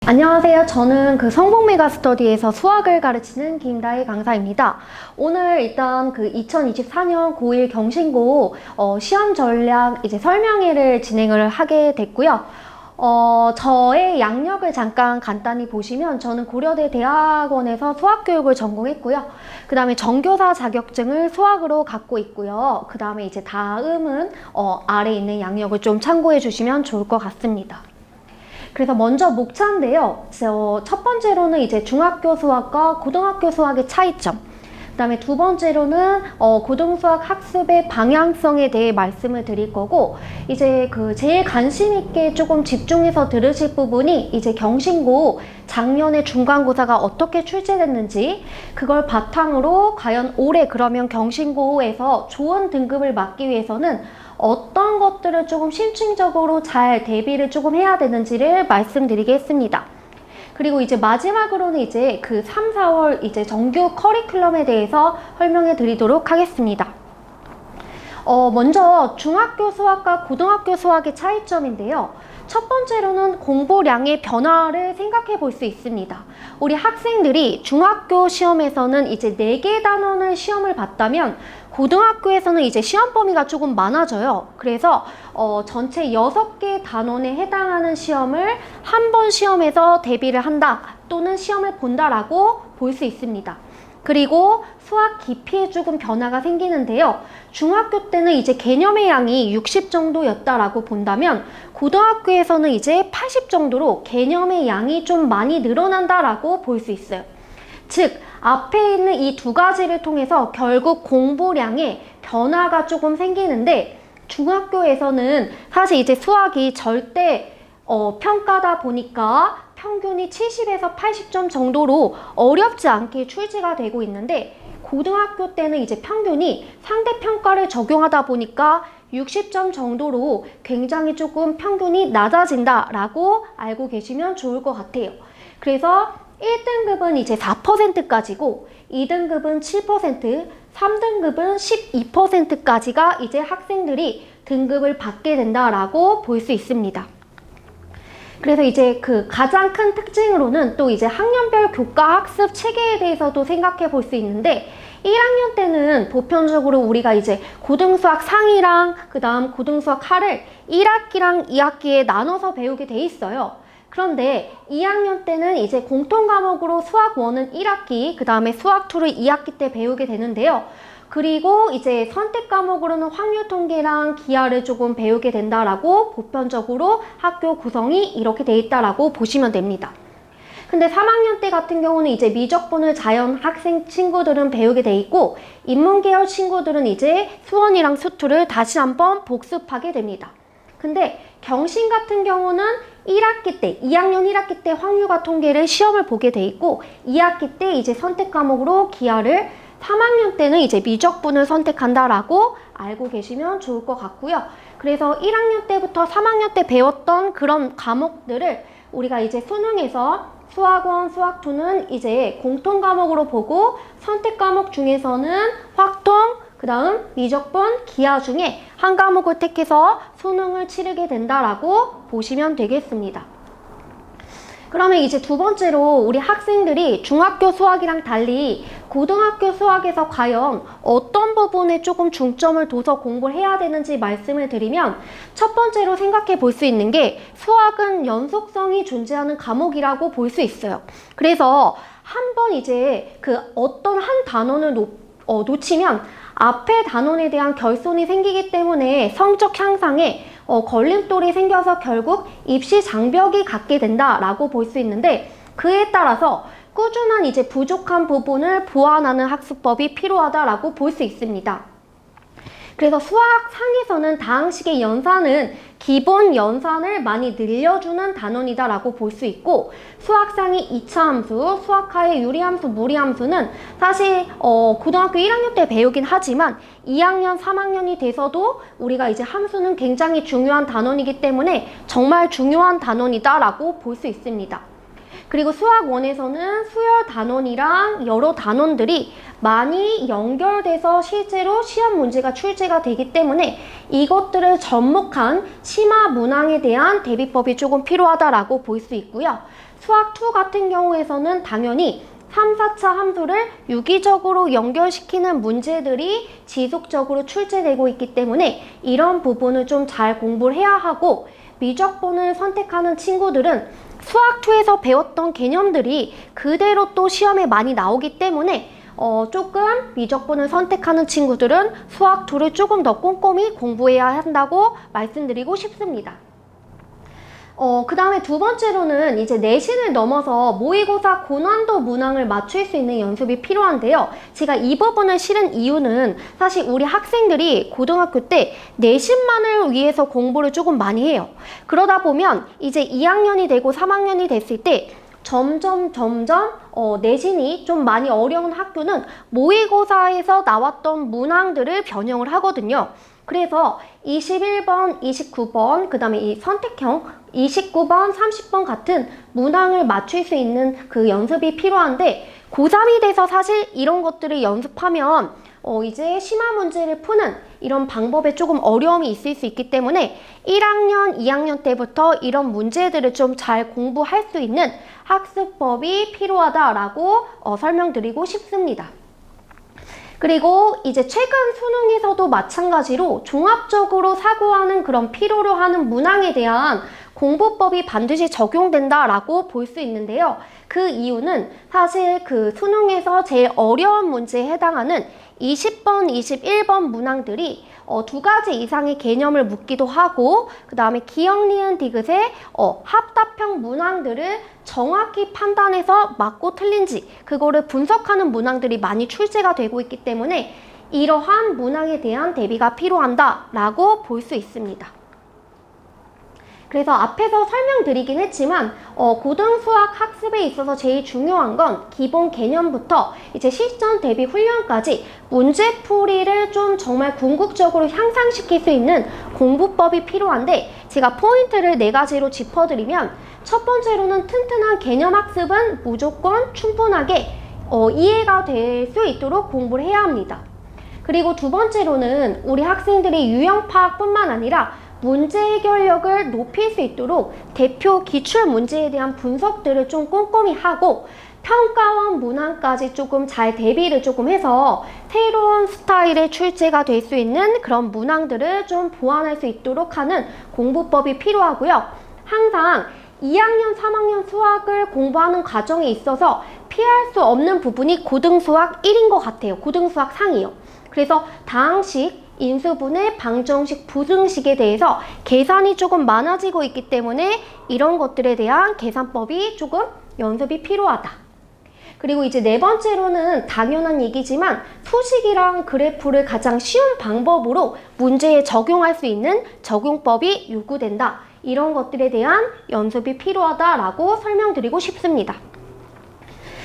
안녕하세요. 저는 성공 메가스터디에서 수학을 가르치는 김다희 강사입니다. 오늘 일단 2024년 고1 경신고 시험 전략 설명회를 진행을 하게 됐고요. 저의 양력을 잠깐 간단히 보시면 저는 고려대 대학원에서 수학교육을 전공했고요. 그 다음에 전교사 자격증을 수학으로 갖고 있고요. 그 다음에 다음은 아래에 있는 양력을 좀 참고해 주시면 좋을 것 같습니다. 그래서 먼저 목차인데요. 첫 번째로는 중학교 수학과 고등학교 수학의 차이점. 그 다음에 두 번째로는 고등수학 학습의 방향성에 대해 말씀을 드릴 거고, 제일 관심 있게 조금 집중해서 들으실 부분이 경신고 작년에 중간고사가 어떻게 출제됐는지, 그걸 바탕으로 과연 올해 그러면 경신고에서 좋은 등급을 받기 위해서는 어떤 것들을 조금 심층적으로 잘 대비를 조금 해야 되는지를 말씀드리겠습니다. 그리고 마지막으로는 3, 4월 정규 커리큘럼에 대해서 설명해 드리도록 하겠습니다. 먼저 중학교 수학과 고등학교 수학의 차이점인데요. 첫 번째로는 공부량의 변화를 생각해 볼 수 있습니다. 우리 학생들이 중학교 시험에서는 4개 단원을 시험을 봤다면 고등학교에서는 시험 범위가 조금 많아져요. 그래서 전체 6개 단원에 해당하는 시험을 한 번 시험에서 대비를 한다 또는 시험을 본다라고 볼 수 있습니다. 그리고 수학 깊이에 조금 변화가 생기는데요. 중학교 때는 개념의 양이 60 정도였다라고 본다면 고등학교에서는 80 정도로 개념의 양이 좀 많이 늘어난다라고 볼 수 있어요. 즉, 앞에 있는 이 두 가지를 통해서 결국 공부량에 변화가 조금 생기는데, 중학교에서는 사실 수학이 절대 평가다 보니까 평균이 70에서 80점 정도로 어렵지 않게 출제가 되고 있는데, 고등학교 때는 평균이 상대평가를 적용하다 보니까 60점 정도로 굉장히 조금 평균이 낮아진다라고 알고 계시면 좋을 것 같아요. 그래서 1등급은 4%까지고 2등급은 7%, 3등급은 12%까지가 학생들이 등급을 받게 된다라고 볼 수 있습니다. 그래서 가장 큰 특징으로는 또 학년별 교과 학습 체계에 대해서도 생각해 볼 수 있는데, 1학년 때는 보편적으로 우리가 고등수학 상이랑 그 다음 고등수학 하를 1학기랑 2학기에 나눠서 배우게 돼 있어요. 그런데 2학년 때는 공통 과목으로 수학 1은 1학기, 그 다음에 수학 2를 2학기 때 배우게 되는데요. 그리고 선택 과목으로는 확률 통계랑 기하를 조금 배우게 된다라고 보편적으로 학교 구성이 이렇게 돼 있다라고 보시면 됩니다. 근데 3학년 때 같은 경우는 미적분을 자연 학생 친구들은 배우게 돼 있고, 인문계열 친구들은 수원이랑 수투를 다시 한번 복습하게 됩니다. 근데 경신 같은 경우는 1학기 때, 2학년 1학기 때 확률과 통계를 시험을 보게 돼 있고, 2학기 때 선택 과목으로 기하를, 3학년 때는 미적분을 선택한다라고 알고 계시면 좋을 것 같고요. 그래서 1학년 때부터 3학년 때 배웠던 그런 과목들을 우리가 수능에서 수학 1, 수학 2는 공통 과목으로 보고, 선택 과목 중에서는 확통, 그 다음 미적분, 기하 중에 한 과목을 택해서 수능을 치르게 된다라고 보시면 되겠습니다. 그러면 두 번째로 우리 학생들이 중학교 수학이랑 달리 고등학교 수학에서 과연 어떤 부분에 조금 중점을 둬서 공부를 해야 되는지 말씀을 드리면, 첫 번째로 생각해 볼 수 있는 게 수학은 연속성이 존재하는 과목이라고 볼 수 있어요. 그래서 한번 어떤 한 단원을 놓치면 앞에 단원에 대한 결손이 생기기 때문에 성적 향상에 걸림돌이 생겨서 결국 입시 장벽이 갖게 된다라고 볼 수 있는데, 그에 따라서 꾸준한 부족한 부분을 보완하는 학습법이 필요하다라고 볼 수 있습니다. 그래서 수학상에서는 다항식의 연산은 기본 연산을 많이 늘려주는 단원이다라고 볼 수 있고, 수학상의 2차 함수, 수학하의 유리함수, 무리함수는 사실 고등학교 1학년 때 배우긴 하지만 2학년, 3학년이 돼서도 우리가 함수는 굉장히 중요한 단원이기 때문에 정말 중요한 단원이다라고 볼 수 있습니다. 그리고 수학 1에서는 수열 단원이랑 여러 단원들이 많이 연결돼서 실제로 시험 문제가 출제가 되기 때문에 이것들을 접목한 심화 문항에 대한 대비법이 조금 필요하다라고 볼 수 있고요. 수학 2 같은 경우에서는 당연히 3, 4차 함수를 유기적으로 연결시키는 문제들이 지속적으로 출제되고 있기 때문에 이런 부분을 좀 잘 공부를 해야 하고, 미적분을 선택하는 친구들은 수학2에서 배웠던 개념들이 그대로 또 시험에 많이 나오기 때문에 조금 미적분을 선택하는 친구들은 수학2를 조금 더 꼼꼼히 공부해야 한다고 말씀드리고 싶습니다. 그 다음에 두 번째로는 이제 내신을 넘어서 모의고사 고난도 문항을 맞출 수 있는 연습이 필요한데요. 제가 이 부분을 실은 이유는 사실 우리 학생들이 고등학교 때 내신만을 위해서 공부를 조금 많이 해요. 그러다 보면 이제 2학년이 되고 3학년이 됐을 때 점점 내신이 좀 많이 어려운 학교는 모의고사에서 나왔던 문항들을 변형을 하거든요. 그래서 21번, 29번, 그 다음에 이 선택형 29번, 30번 같은 문항을 맞출 수 있는 그 연습이 필요한데, 고3이 돼서 사실 이런 것들을 연습하면 이제 심화 문제를 푸는 이런 방법에 조금 어려움이 있을 수 있기 때문에 1학년, 2학년 때부터 이런 문제들을 좀 잘 공부할 수 있는 학습법이 필요하다라고 설명드리고 싶습니다. 그리고 이제 최근 수능에서도 마찬가지로 종합적으로 사고하는 그런 필요로 하는 문항에 대한 공부법이 반드시 적용된다라고 볼 수 있는데요. 그 이유는 사실 그 수능에서 제일 어려운 문제에 해당하는 20번, 21번 문항들이 두 가지 이상의 개념을 묻기도 하고, 그 다음에 기억, 니은, 디귿의 합답형 문항들을 정확히 판단해서 맞고 틀린지 그거를 분석하는 문항들이 많이 출제가 되고 있기 때문에 이러한 문항에 대한 대비가 필요한다라고 볼 수 있습니다. 그래서 앞에서 설명드리긴 했지만 고등수학 학습에 있어서 제일 중요한 건 기본 개념부터 이제 실전 대비 훈련까지 문제풀이를 좀 정말 궁극적으로 향상시킬 수 있는 공부법이 필요한데, 제가 포인트를 4가지로 짚어드리면, 첫 번째로는 튼튼한 개념 학습은 무조건 충분하게 이해가 될 수 있도록 공부를 해야 합니다. 그리고 두 번째로는 우리 학생들이 유형 파악뿐만 아니라 문제 해결력을 높일 수 있도록 대표 기출 문제에 대한 분석들을 좀 꼼꼼히 하고, 평가원 문항까지 조금 잘 대비를 조금 해서 새로운 스타일의 출제가 될 수 있는 그런 문항들을 좀 보완할 수 있도록 하는 공부법이 필요하고요. 항상 2학년, 3학년 수학을 공부하는 과정에 있어서 피할 수 없는 부분이 고등수학 1인 것 같아요. 고등수학 상이요. 그래서 다항식, 인수분해, 방정식, 부등식에 대해서 계산이 조금 많아지고 있기 때문에 이런 것들에 대한 계산법이 조금 연습이 필요하다. 그리고 이제 4번째로는 당연한 얘기지만 수식이랑 그래프를 가장 쉬운 방법으로 문제에 적용할 수 있는 적용법이 요구된다. 이런 것들에 대한 연습이 필요하다라고 설명드리고 싶습니다.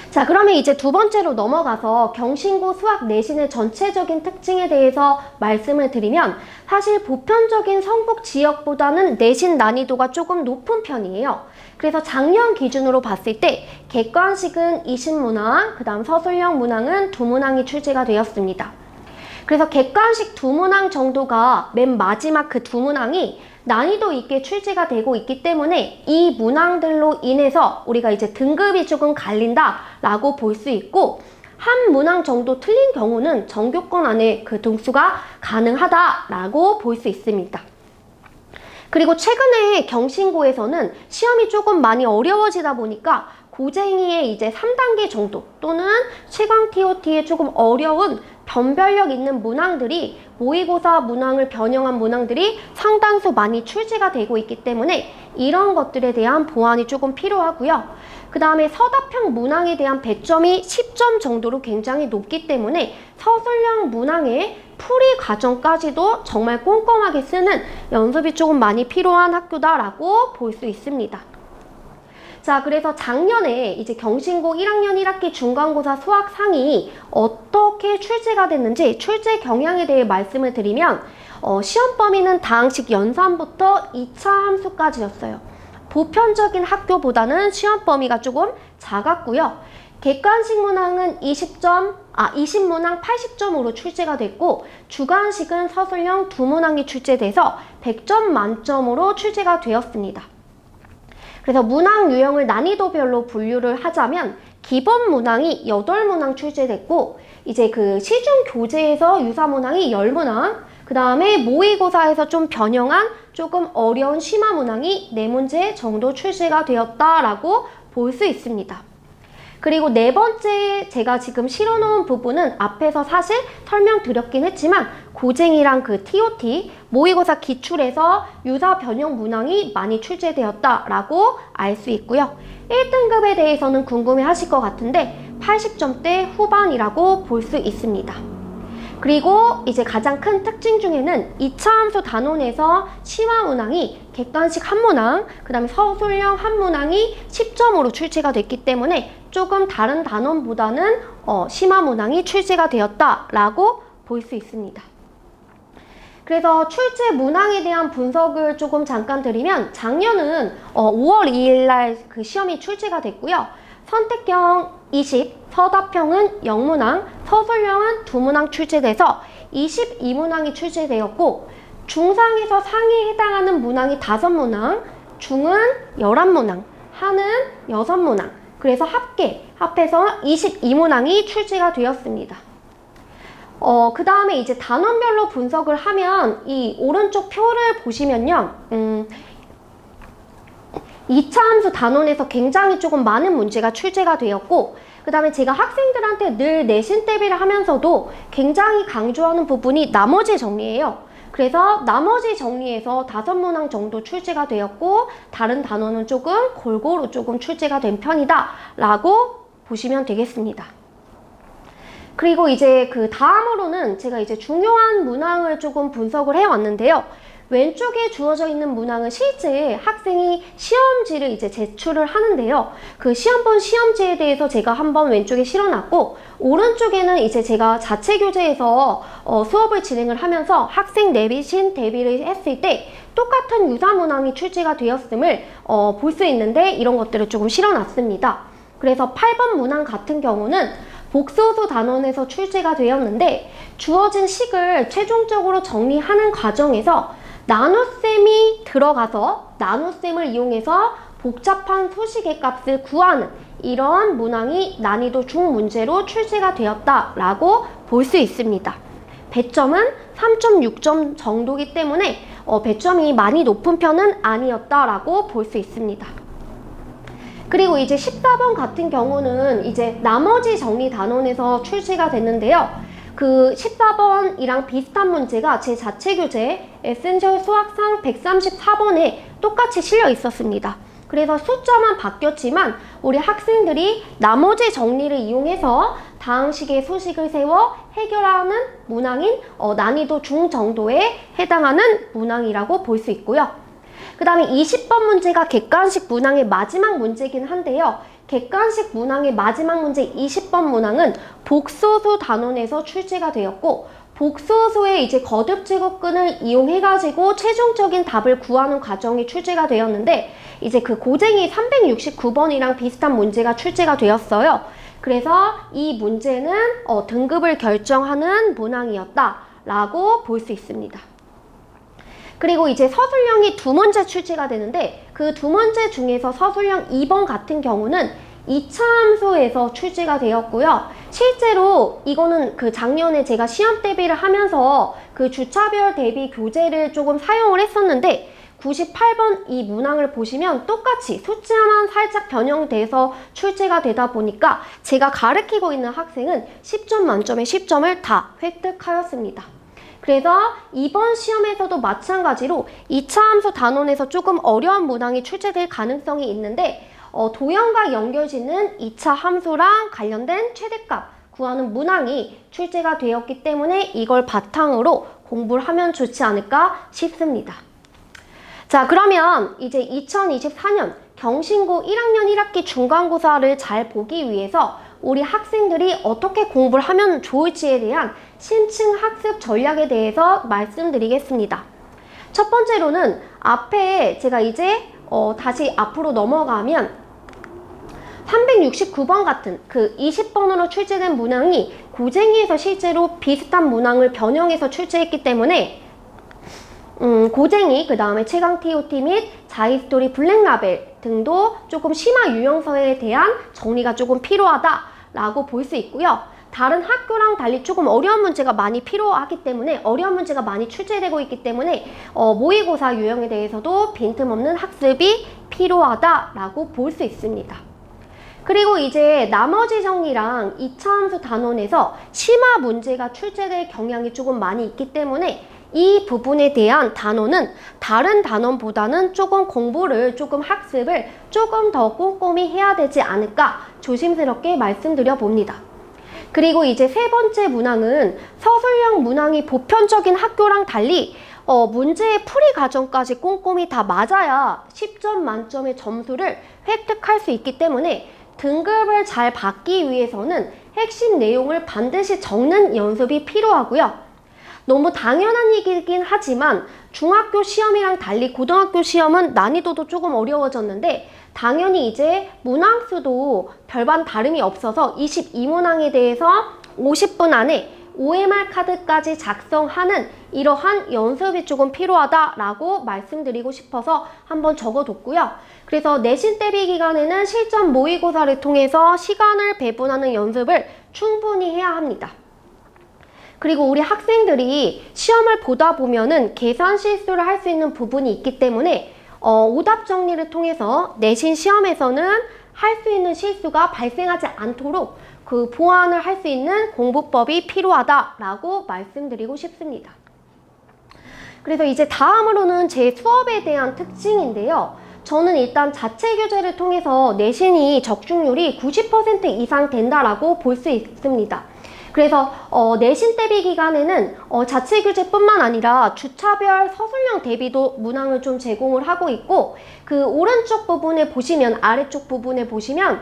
자, 그러면 이제 두 번째로 넘어가서 경신고 수학 내신의 전체적인 특징에 대해서 말씀을 드리면, 사실 보편적인 성북 지역보다는 내신 난이도가 조금 높은 편이에요. 그래서 작년 기준으로 봤을 때 객관식은 20문항, 그 다음 서술형 문항은 2문항이 출제가 되었습니다. 그래서 객관식 2문항 정도가 맨 마지막 그 2문항이 난이도 있게 출제가 되고 있기 때문에 이 문항들로 인해서 우리가 이제 등급이 조금 갈린다라고 볼 수 있고, 한 문항 정도 틀린 경우는 정교권 안에 그 등수가 가능하다라고 볼 수 있습니다. 그리고 최근에 경신고에서는 시험이 조금 많이 어려워지다 보니까 고쟁이의 이제 3단계 정도 또는 채광 TOT의 조금 어려운 변별력 있는 문항들이, 모의고사 문항을 변형한 문항들이 상당수 많이 출제가 되고 있기 때문에 이런 것들에 대한 보완이 조금 필요하고요. 그 다음에 서답형 문항에 대한 배점이 10점 정도로 굉장히 높기 때문에 서술형 문항의 풀이 과정까지도 정말 꼼꼼하게 쓰는 연습이 조금 많이 필요한 학교다라고 볼 수 있습니다. 자, 그래서 작년에 이제 경신고 1학년 1학기 중간고사 수학 상이 어떻게 출제가 됐는지 출제 경향에 대해 말씀을 드리면, 시험 범위는 다항식 연산부터 2차 함수까지였어요. 보편적인 학교보다는 시험 범위가 조금 작았고요. 객관식 문항은 20문항 80점으로 출제가 됐고, 주관식은 서술형 2문항이 출제돼서 100점 만점으로 출제가 되었습니다. 그래서 문항 유형을 난이도별로 분류를 하자면 기본 문항이 8문항 출제됐고, 이제 그 시중 교재에서 유사 문항이 10문항, 그 다음에 모의고사에서 좀 변형한 조금 어려운 심화 문항이 4문제 정도 출제가 되었다라고 볼 수 있습니다. 그리고 네 번째 제가 지금 실어놓은 부분은 앞에서 사실 설명드렸긴 했지만 고쟁이랑 그 TOT, 모의고사 기출에서 유사 변형 문항이 많이 출제되었다라고 알 수 있고요. 1등급에 대해서는 궁금해 하실 것 같은데 80점대 후반이라고 볼 수 있습니다. 그리고 이제 가장 큰 특징 중에는 2차 함수 단원에서 심화 문항이 객관식 1문항, 그 다음에 서술형 1문항이 10점으로 출제가 됐기 때문에 조금 다른 단원보다는 심화 문항이 출제가 되었다라고 볼 수 있습니다. 그래서 출제 문항에 대한 분석을 조금 잠깐 드리면 작년은 5월 2일 날 그 시험이 출제가 됐고요. 선택형 20, 서답형은 0문항, 서술형은 2문항 출제돼서 22문항이 출제되었고, 중상에서 상위에 해당하는 문항이 5문항, 중은 11문항, 하는 6문항, 그래서 합해서 22문항이 출제가 되었습니다. 그 다음에 이제 단원별로 분석을 하면 이 오른쪽 표를 보시면요. 2차 함수 단원에서 굉장히 조금 많은 문제가 출제가 되었고, 그 다음에 제가 학생들한테 늘 내신 대비를 하면서도 굉장히 강조하는 부분이 나머지 정리예요. 그래서 나머지 정리에서 5문항 정도 출제가 되었고, 다른 단원은 조금 골고루 조금 출제가 된 편이다 라고 보시면 되겠습니다. 그리고 이제 그 다음으로는 제가 이제 중요한 문항을 조금 분석을 해왔는데요. 왼쪽에 주어져 있는 문항은 실제 학생이 시험지를 이제 제출을 하는데요. 그 시험본 시험지에 대해서 제가 한번 왼쪽에 실어놨고, 오른쪽에는 이제 제가 자체 교재에서 수업을 진행을 하면서 학생 내신 대비를 했을 때 똑같은 유사 문항이 출제가 되었음을 볼 수 있는데, 이런 것들을 조금 실어놨습니다. 그래서 8번 문항 같은 경우는 복소수 단원에서 출제가 되었는데, 주어진 식을 최종적으로 정리하는 과정에서 나눗셈이 들어가서 나눗셈을 이용해서 복잡한 수식의 값을 구하는 이런 문항이 난이도 중문제로 출제가 되었다라고 볼 수 있습니다. 배점은 3.6점 정도이기 때문에 배점이 많이 높은 편은 아니었다라고 볼 수 있습니다. 그리고 이제 14번 같은 경우는 이제 나머지 정리 단원에서 출제가 됐는데요. 그 14번이랑 비슷한 문제가 제 자체 교재 에센셜 수학상 134번에 똑같이 실려 있었습니다. 그래서 숫자만 바뀌었지만 우리 학생들이 나머지 정리를 이용해서 다항식의 수식을 세워 해결하는 문항인 난이도 중 정도에 해당하는 문항이라고 볼 수 있고요. 그 다음에 20번 문제가 객관식 문항의 마지막 문제이긴 한데요. 객관식 문항의 마지막 문제 20번 문항은 복소수 단원에서 출제가 되었고, 복소수의 이제 거듭 제곱근을 이용해가지고 최종적인 답을 구하는 과정이 출제가 되었는데, 이제 그 고쟁이 369번이랑 비슷한 문제가 출제가 되었어요. 그래서 이 문제는 등급을 결정하는 문항이었다라고 볼 수 있습니다. 그리고 이제 서술형이 2문제 출제가 되는데, 그 2문제 중에서 서술형 2번 같은 경우는 2차 함수에서 출제가 되었고요. 실제로 이거는 그 작년에 제가 시험 대비를 하면서 그 주차별 대비 교재를 조금 사용을 했었는데, 98번 이 문항을 보시면 똑같이 숫자만 살짝 변형돼서 출제가 되다 보니까 제가 가르치고 있는 학생은 10점 만점에 10점을 다 획득하였습니다. 그래서 이번 시험에서도 마찬가지로 2차 함수 단원에서 조금 어려운 문항이 출제될 가능성이 있는데, 도형과 연결짓는 2차 함수랑 관련된 최대값 구하는 문항이 출제가 되었기 때문에 이걸 바탕으로 공부를 하면 좋지 않을까 싶습니다. 자, 그러면 이제 2024년 경신고 1학년 1학기 중간고사를 잘 보기 위해서 우리 학생들이 어떻게 공부를 하면 좋을지에 대한 심층 학습 전략에 대해서 말씀드리겠습니다. 첫 번째로는 앞에 제가 이제 다시 앞으로 넘어가면 369번 같은 그 20번으로 출제된 문항이 고쟁이에서 실제로 비슷한 문항을 변형해서 출제했기 때문에 고쟁이, 그 다음에 최강 TOT 및 자이스토리 블랙라벨 등도 조금 심화 유형서에 대한 정리가 조금 필요하다라고 볼 수 있고요. 다른 학교랑 달리 조금 어려운 문제가 많이 필요하기 때문에, 어려운 문제가 많이 출제되고 있기 때문에 모의고사 유형에 대해서도 빈틈없는 학습이 필요하다라고 볼 수 있습니다. 그리고 이제 나머지 정리랑 2차 함수 단원에서 심화 문제가 출제될 경향이 조금 많이 있기 때문에 이 부분에 대한 단원은 다른 단원보다는 조금 공부를, 조금 학습을 조금 더 꼼꼼히 해야 되지 않을까 조심스럽게 말씀드려 봅니다. 그리고 이제 세 번째 문항은 서술형 문항이 보편적인 학교랑 달리 문제의 풀이 과정까지 꼼꼼히 다 맞아야 10점 만점의 점수를 획득할 수 있기 때문에 등급을 잘 받기 위해서는 핵심 내용을 반드시 적는 연습이 필요하고요. 너무 당연한 얘기긴 하지만 중학교 시험이랑 달리 고등학교 시험은 난이도도 조금 어려워졌는데 당연히 이제 문항수도 별반 다름이 없어서 22문항에 대해서 50분 안에 OMR 카드까지 작성하는 이러한 연습이 조금 필요하다라고 말씀드리고 싶어서 한번 적어뒀고요. 그래서 내신 대비 기간에는 실전 모의고사를 통해서 시간을 배분하는 연습을 충분히 해야 합니다. 그리고 우리 학생들이 시험을 보다 보면은 계산 실수를 할 수 있는 부분이 있기 때문에 오답 정리를 통해서 내신 시험에서는 할 수 있는 실수가 발생하지 않도록 그 보완을 할 수 있는 공부법이 필요하다라고 말씀드리고 싶습니다. 그래서 이제 다음으로는 제 수업에 대한 특징인데요. 저는 일단 자체 교재를 통해서 내신이 적중률이 90% 이상 된다라고 볼 수 있습니다. 그래서 내신 대비 기간에는 자체 교재뿐만 아니라 주차별 서술형 대비도 문항을 좀 제공을 하고 있고, 그 오른쪽 부분에 보시면, 아래쪽 부분에 보시면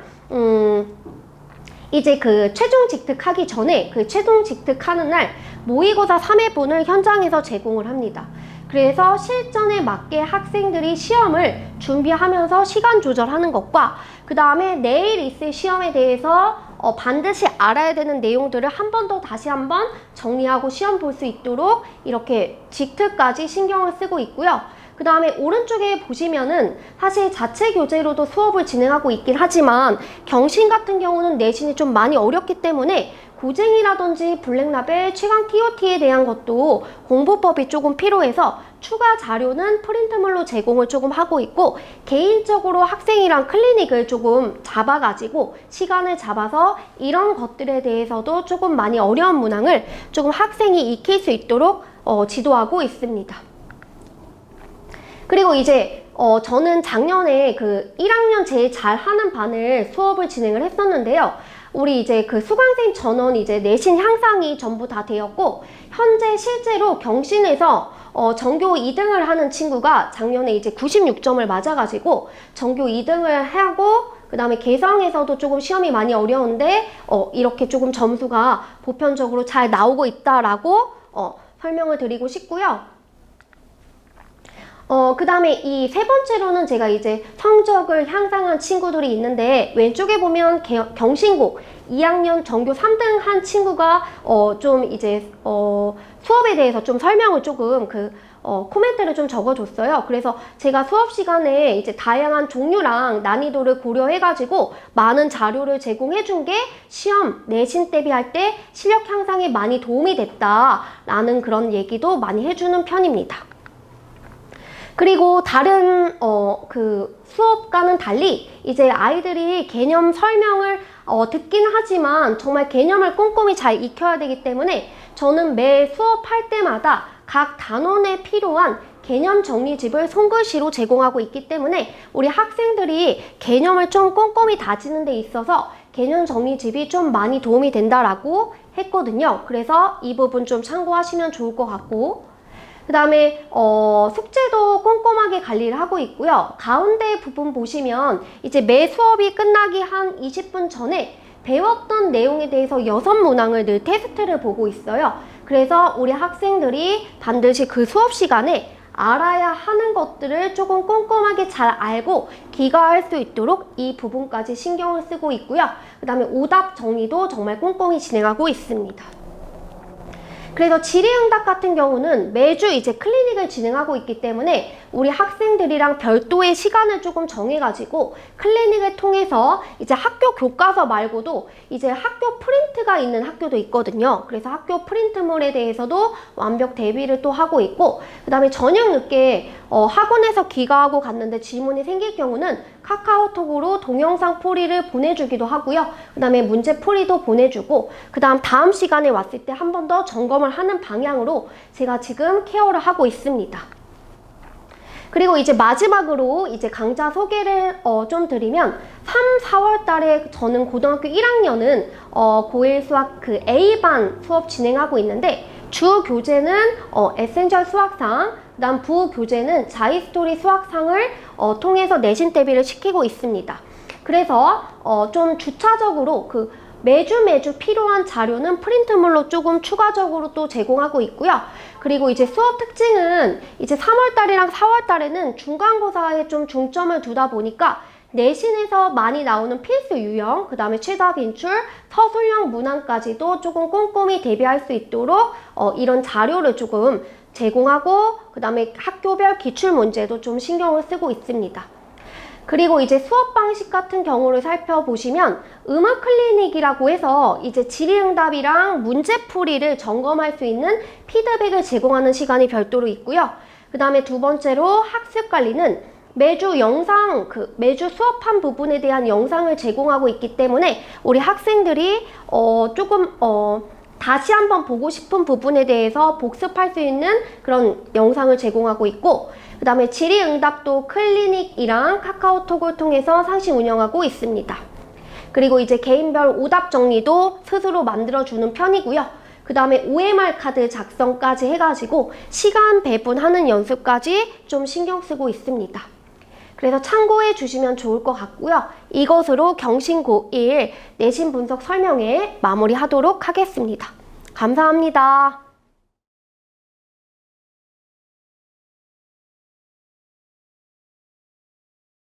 이제 그 최종 직특하기 전에 그 최종 직특하는 날 모의고사 3회분을 현장에서 제공을 합니다. 그래서 실전에 맞게 학생들이 시험을 준비하면서 시간 조절하는 것과 그 다음에 내일 있을 시험에 대해서 반드시 알아야 되는 내용들을 한 번 더 다시 한번 정리하고 시험 볼 수 있도록 이렇게 직특까지 신경을 쓰고 있고요. 그 다음에 오른쪽에 보시면은 사실 자체 교재로도 수업을 진행하고 있긴 하지만 경신 같은 경우는 내신이 좀 많이 어렵기 때문에 고쟁이라든지 블랙라벨, 최강 TOT에 대한 것도 공부법이 조금 필요해서 추가 자료는 프린트물로 제공을 조금 하고 있고, 개인적으로 학생이랑 클리닉을 조금 잡아가지고 시간을 잡아서 이런 것들에 대해서도 조금 많이 어려운 문항을 조금 학생이 익힐 수 있도록 지도하고 있습니다. 그리고 이제 저는 작년에 그 1학년 제일 잘하는 반을 수업을 진행을 했었는데요. 우리 이제 그 수강생 전원 이제 내신 향상이 전부 다 되었고, 현재 실제로 경신에서 전교 2등을 하는 친구가 작년에 이제 96점을 맞아가지고 전교 2등을 하고, 그 다음에 개성에서도 조금 시험이 많이 어려운데 이렇게 조금 점수가 보편적으로 잘 나오고 있다라고 설명을 드리고 싶고요. 그 다음에 이 세 번째로는 제가 이제 성적을 향상한 친구들이 있는데, 왼쪽에 보면 경신고 2학년 전교 3등 한 친구가 좀 이제 수업에 대해서 좀 설명을 조금 코멘트를 좀 적어줬어요. 그래서 제가 수업 시간에 이제 다양한 종류랑 난이도를 고려해가지고 많은 자료를 제공해준 게 시험 내신 대비할 때 실력 향상에 많이 도움이 됐다라는 그런 얘기도 많이 해주는 편입니다. 그리고 다른 그 수업과는 달리 이제 아이들이 개념 설명을 듣긴 하지만 정말 개념을 꼼꼼히 잘 익혀야 되기 때문에 저는 매 수업할 때마다 각 단원에 필요한 개념 정리집을 손글씨로 제공하고 있기 때문에 우리 학생들이 개념을 좀 꼼꼼히 다지는 데 있어서 개념 정리집이 좀 많이 도움이 된다라고 했거든요. 그래서 이 부분 좀 참고하시면 좋을 것 같고, 그 다음에 숙제도 꼼꼼하게 관리를 하고 있고요. 가운데 부분 보시면 이제 매 수업이 끝나기 한 20분 전에 배웠던 내용에 대해서 6문항을 늘 테스트를 보고 있어요. 그래서 우리 학생들이 반드시 그 수업 시간에 알아야 하는 것들을 조금 꼼꼼하게 잘 알고 기가할 수 있도록 이 부분까지 신경을 쓰고 있고요. 그 다음에 오답 정리도 정말 꼼꼼히 진행하고 있습니다. 그래서 질의응답 같은 경우는 매주 이제 클리닉을 진행하고 있기 때문에 우리 학생들이랑 별도의 시간을 조금 정해가지고 클리닉을 통해서 이제 학교 교과서 말고도 이제 학교 프린트가 있는 학교도 있거든요. 그래서 학교 프린트물에 대해서도 완벽 대비를 또 하고 있고, 그 다음에 저녁 늦게 학원에서 귀가하고 갔는데 질문이 생길 경우는 카카오톡으로 동영상 풀이를 보내주기도 하고요. 그 다음에 문제 풀이도 보내주고, 그 다음 시간에 왔을 때 한 번 더 점검을 하는 방향으로 제가 지금 케어를 하고 있습니다. 그리고 이제 마지막으로 이제 강좌 소개를 좀 드리면 3, 4월 달에 저는 고등학교 1학년은 고1 수학 그 A반 수업 진행하고 있는데 주 교재는 에센셜 수학상, 그 다음 부 교재는 자이스토리 수학상을 통해서 내신 대비를 시키고 있습니다. 그래서 좀 주차적으로 그 매주 필요한 자료는 프린트물로 조금 추가적으로 또 제공하고 있고요. 그리고 이제 수업 특징은 이제 3월 달이랑 4월 달에는 중간고사에 좀 중점을 두다 보니까 내신에서 많이 나오는 필수 유형, 그 다음에 최다 진출, 서술형 문항까지도 조금 꼼꼼히 대비할 수 있도록 이런 자료를 조금 제공하고, 그 다음에 학교별 기출 문제도 좀 신경을 쓰고 있습니다. 그리고 이제 수업 방식 같은 경우를 살펴보시면 음악 클리닉이라고 해서 이제 질의응답이랑 문제풀이를 점검할 수 있는 피드백을 제공하는 시간이 별도로 있고요. 그 다음에 두 번째로 학습관리는 매주 매주 수업한 부분에 대한 영상을 제공하고 있기 때문에 우리 학생들이 조금 다시 한번 보고 싶은 부분에 대해서 복습할 수 있는 그런 영상을 제공하고 있고, 그 다음에 질의응답도 클리닉이랑 카카오톡을 통해서 상시 운영하고 있습니다. 그리고 이제 개인별 오답 정리도 스스로 만들어주는 편이고요. 그 다음에 OMR 카드 작성까지 해가지고 시간 배분하는 연습까지 좀 신경 쓰고 있습니다. 그래서 참고해 주시면 좋을 것 같고요. 이것으로 경신 고1 내신 분석 설명회 마무리하도록 하겠습니다. 감사합니다.